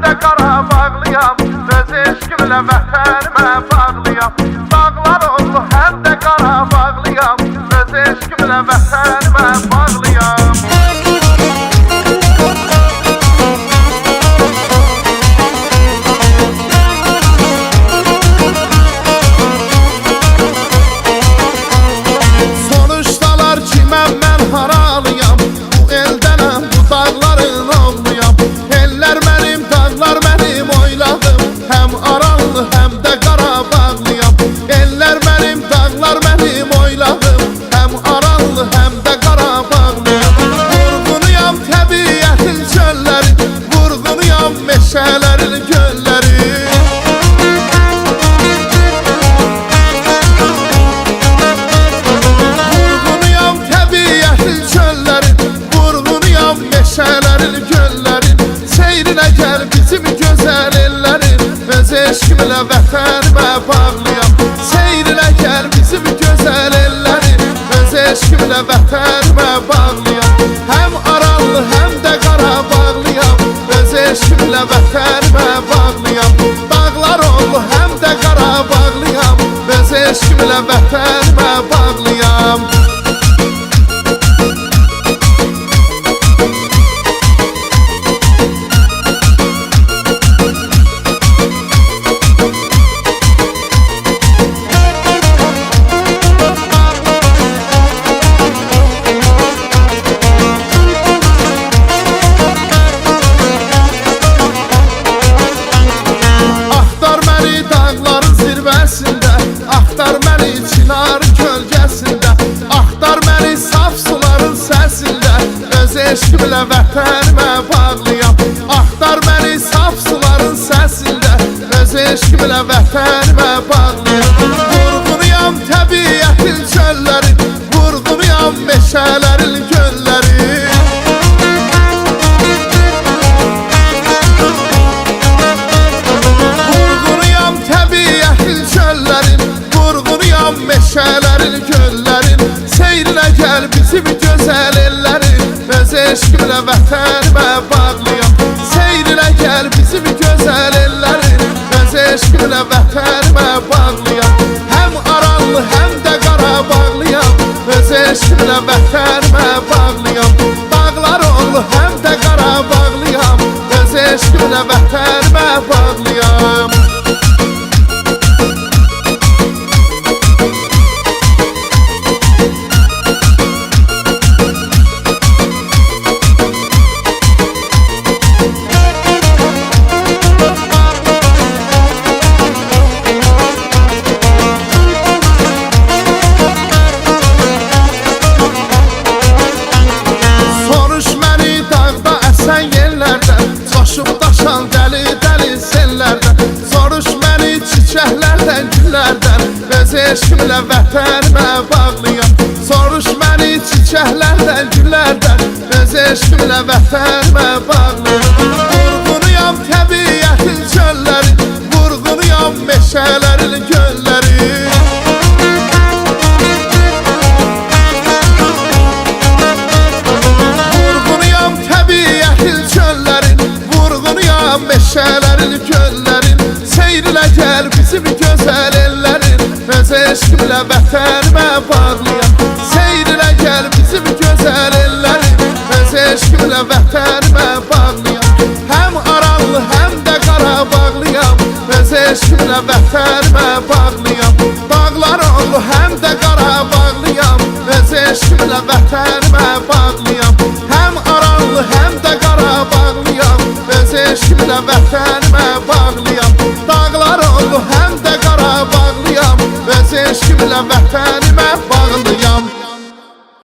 de Qarabağlıyam, öz eşqimlə vətənimə bağlıyam. Dağlar oldu, həm də Qarabağlıyam, öz eşqimlə vətənimə bağlıyam. Soruşdalar ki, mən haralıyam, bu eldənəm, bu dağların oğluyam. Eller mənim, dağlar mənim oyladım, həm Aranlı, həm də Qarabağlıyam. Eller mənim, dağlar mənim oyladım, həm Aranlı, həm də Qarabağlıyam. Vurğunuyam təbiətin çölləri, vurğunuyam meşələrin gölləri. Vurğunuyam təbiətin çölləri, vurğunuyam meşələrin gölləri. Seyrinə gəl bizim gözəl ellərin, öz eşqimlə vətənimə bağlıyam. Seyrinə gəl bizim gözəl ellərin, öz eşqimlə vətənimə bağlıyam. Həm Aranlı, həm də Qarabağlıyam, öz eşqimlə vətənimə bağlıyam. Dağlar oğlu, həm də Qarabağlıyam, öz eşqimlə vətənimə bağlıyam. Axtar məni çinarın kölgəsində, axtar məni saf suların səsində, öz eşqimlə vətənimə bağlıyam. Axtar məni saf suların səsində, öz eşqimlə vətənimə bağlıyam. Vurğunuyam təbiətin çölləri, vurğunuyam meşələrin gölləri. Vurğunuyam təbiətin çölləri, vurğunuyam meşələrin göllərin. Seyrinə gəl bizim gözəl ellərin, öz eşqimlə vətənimə bağlıyam. Seyrinə gəl bizim gözəl ellərin, öz eşqimlə vətənimə bağlıyam. Həm Aranlı, həm də Qarabağlıyam, öz eşqimlə vətənimə bağlıyam. Dağlar oğlu, həm də Qarabağlıyam, öz eşqimlə vətənimə bağlıyam. Daşan dəli sellərdən, soruş məni çiçəklərdən, güllərdən, öz eşqimlə vətənimə bağlıyam. Soruş məni çiçəklərdən, güllərdən, öz eşqimlə vətənimə bağlıyam. Vurğunuyam təbiətin çölləri, vurğunuyam meşələrin gölləri. Vurğunuyam təbiətin çölləri, vurğunuyam meşələrin göllərin. Seyrinə gəl bizim gözəl ellərin, öz eşqimlə vətənimə bağlıyam. Seyrinə gəl bizim gözəl ellərin, öz eşqimlə vətənimə bağlıyam. Həm Aranlı, həm də Qarabağlıyam, öz eşqimlə vətənimə bağlıyam. Dağlar oğlu, həm də Qarabağlıyam, öz eşqimlə vətənimə bağlıyam. Həm Aranlı, həm də Qarabağlıyam, öz eşqimlə vətənimə bağlıyam.